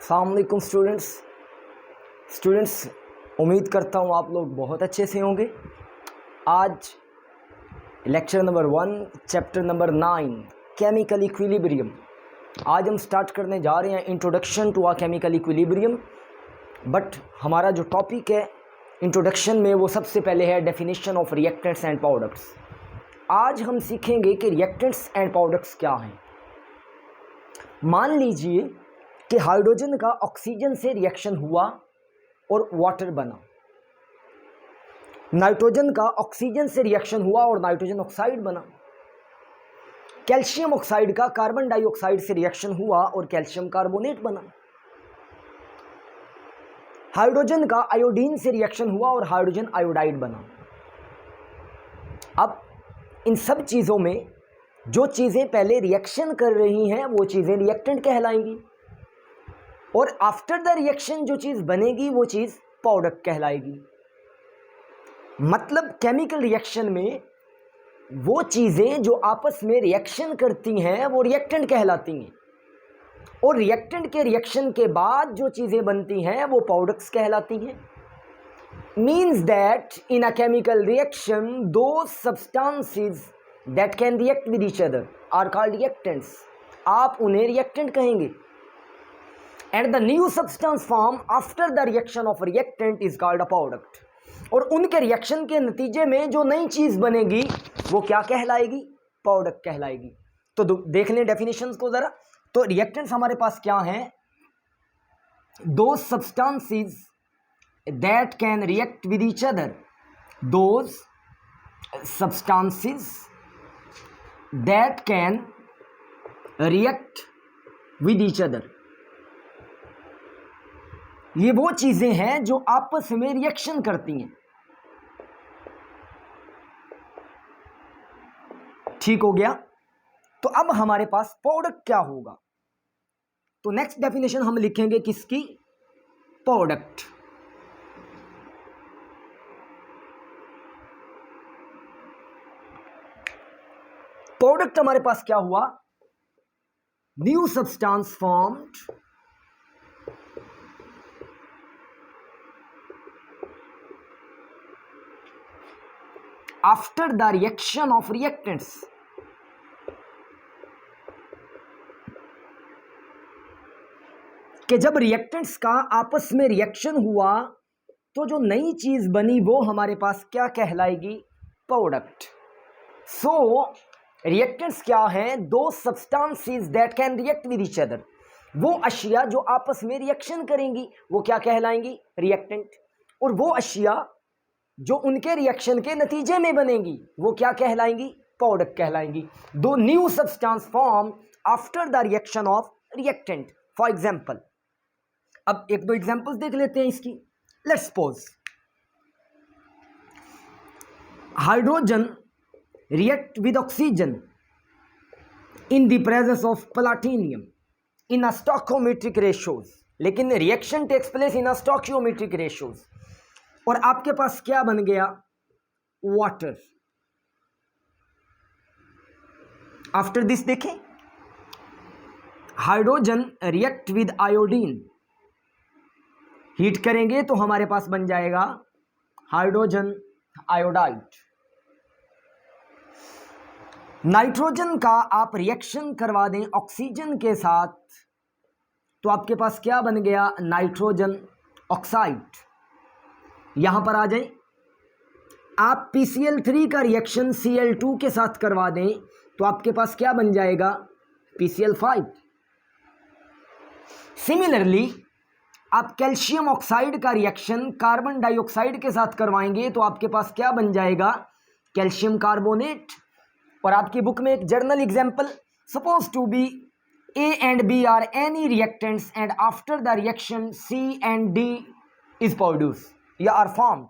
अस्सलाम वालेकुम स्टूडेंट्स, उम्मीद करता हूँ आप लोग बहुत अच्छे से होंगे। आज lecture number 1 chapter number 9 chemical equilibrium. आज हम स्टार्ट करने जा रहे हैं introduction to a chemical equilibrium. But हमारा जो टॉपिक है इंट्रोडक्शन में वो सबसे पहले है definition of reactants and products. आज हम सीखेंगे कि रिएक्टेंट्स एंड प्रोडक्ट्स क्या हैं। मान लीजिए कि हाइड्रोजन का ऑक्सीजन से रिएक्शन हुआ और वाटर बना, नाइट्रोजन का ऑक्सीजन से रिएक्शन हुआ और नाइट्रोजन ऑक्साइड बना, कैल्शियम ऑक्साइड का कार्बन डाइऑक्साइड से रिएक्शन हुआ और कैल्शियम कार्बोनेट बना, हाइड्रोजन का आयोडीन से रिएक्शन हुआ और हाइड्रोजन आयोडाइड बना। अब इन सब चीज़ों में जो चीज़ें पहले रिएक्शन कर रही हैं वो चीज़ें रिएक्टेंट कहलाएंगी, और आफ्टर द रिएक्शन जो चीज़ बनेगी वो चीज़ प्रोडक्ट कहलाएगी। मतलब केमिकल रिएक्शन में वो चीज़ें जो आपस में रिएक्शन करती हैं वो रिएक्टेंट कहलाती हैं, और रिएक्टेंट के रिएक्शन के बाद जो चीज़ें बनती हैं वो प्रोडक्ट्स कहलाती हैं। Means that in a chemical reaction the substances that can react with each other are called reactants. आप उन्हें रिएक्टेंट कहेंगे। And the new substance form after the reaction of reactant is called a product. और उनके reaction के नतीजे में जो नई चीज़ बनेगी वो क्या कहलाएगी? प्रोडक्ट कहलाएगी। तो देख लें डेफिनेशंस को ज़रा। तो रिएक्टेंट्स हमारे पास क्या हैं? दो substances that can react with each other, those substances that can react with each other. ये वो चीजें हैं जो आपस में रिएक्शन करती हैं। ठीक हो गया। तो अब हमारे पास प्रोडक्ट क्या होगा? तो नेक्स्ट डेफिनेशन हम लिखेंगे किसकी? प्रोडक्ट। प्रोडक्ट हमारे पास क्या हुआ? New substance formed after the reaction of reactants. कि जब रिएक्टेंट्स का आपस में रिएक्शन हुआ तो जो नई चीज बनी वो हमारे पास क्या कहलाएगी? प्रोडक्ट। सो रिएक्टेंट्स क्या हैं? दो substances that can react with each other. वो अशिया जो आपस में रिएक्शन करेंगी वो क्या कहलाएंगी? रिएक्टेंट। और वो अशिया जो उनके रिएक्शन के नतीजे में बनेंगी वो क्या कहलाएंगी? प्रोडक्ट कहलाएंगी। The new substance form after the reaction of reactant. For example, अब एक दो एग्जांपल्स देख लेते हैं इसकी। Let's suppose hydrogen react with oxygen in the presence of platinum in a stoichiometric ratios. लेकिन reaction takes place in a stoichiometric ratios, और आपके पास क्या बन गया? वाटर। आफ्टर दिस देखें, hydrogen react with iodine, heat करेंगे तो हमारे पास बन जाएगा हाइड्रोजन आयोडाइड। नाइट्रोजन का आप रिएक्शन करवा दें ऑक्सीजन के साथ तो आपके पास क्या बन गया? Nitrogen oxide. यहां पर आ जाएं, आप PCl3 का रिएक्शन Cl2 के साथ करवा दें तो आपके पास क्या बन जाएगा? PCl5। सिमिलरली आप कैल्शियम ऑक्साइड का रिएक्शन कार्बन डाइऑक्साइड के साथ करवाएंगे तो आपके पास क्या बन जाएगा? Calcium carbonate. और आपकी बुक में एक general example, suppose to be A and B are any reactants and after the reaction C and D is produced या आर फॉर्म्ड।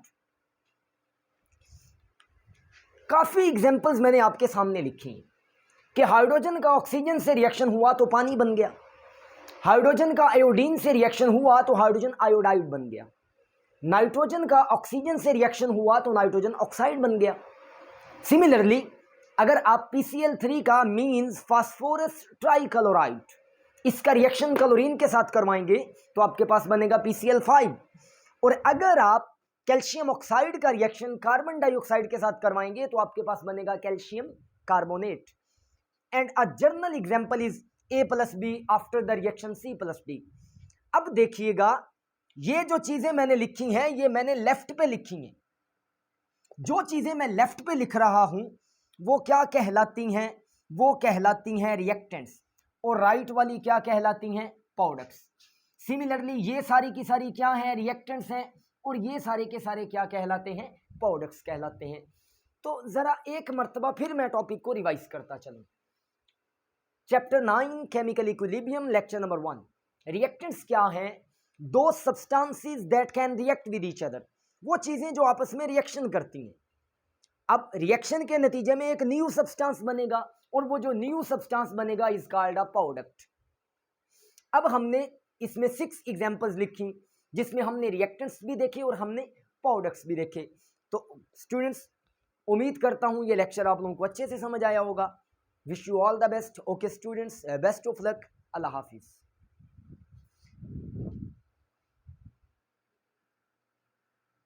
काफी एग्जांपल्स मैंने आपके सामने लिखी कि हाइड्रोजन का ऑक्सीजन से रिएक्शन हुआ तो पानी बन गया, हाइड्रोजन का आयोडीन से रिएक्शन हुआ तो हाइड्रोजन आयोडाइड बन गया, नाइट्रोजन का ऑक्सीजन से रिएक्शन हुआ तो नाइट्रोजन ऑक्साइड बन गया। सिमिलरली अगर आप PCl3 का मीन्स फास्फोरस ट्राइक्लोराइड इसका रिएक्शन क्लोरीन के साथ करवाएंगे तो आपके पास बनेगा PCl5। और अगर आप कैल्शियम ऑक्साइड का रिएक्शन कार्बन डाइऑक्साइड के साथ करवाएंगे तो आपके पास बनेगा calcium carbonate. And a journal example is A+B after the reaction C+D। अब देखिएगा, ये जो चीजें मैंने लिखी हैं ये मैंने लेफ्ट पे लिखी हैं। जो चीजें मैं लेफ्ट पे लिख रहा हूं वो क्या कहलाती हैं? वो कहलाती हैं रिएक्टेंट्स, और राइट वाली क्या कहलाती हैं? प्रोडक्ट्स। सिमिलरली ये सारी की सारी क्या हैं? रिएक्टेंट्स हैं, और ये सारे के सारे क्या कहलाते हैं? प्रोडक्ट्स कहलाते हैं। तो जरा एक मर्तबा फिर मैं टॉपिक को रिवाइज करता चलूं। Chapter 9 chemical equilibrium, lecture number 1। Reactants क्या हैं? दो substances that can react with each other, वो चीजें जो आपस में रिएक्शन करती हैं। अब रिएक्शन के नतीजे में एक न्यू सब्सटेंस बनेगा, और वो जो न्यू सब्सटेंस बनेगा इज कॉल्ड अ प्रोडक्ट। अब हमने इसमें 6 एग्जांपल्स लिखी जिसमें हमने रिएक्टेंट्स भी देखे और हमने प्रोडक्ट्स भी देखे। तो स्टूडेंट्स, उम्मीद करता हूं ये लेक्चर आप लोगों को अच्छे से समझ आया होगा। Wish you all the best. Okay students, best of luck. Allah Hafiz.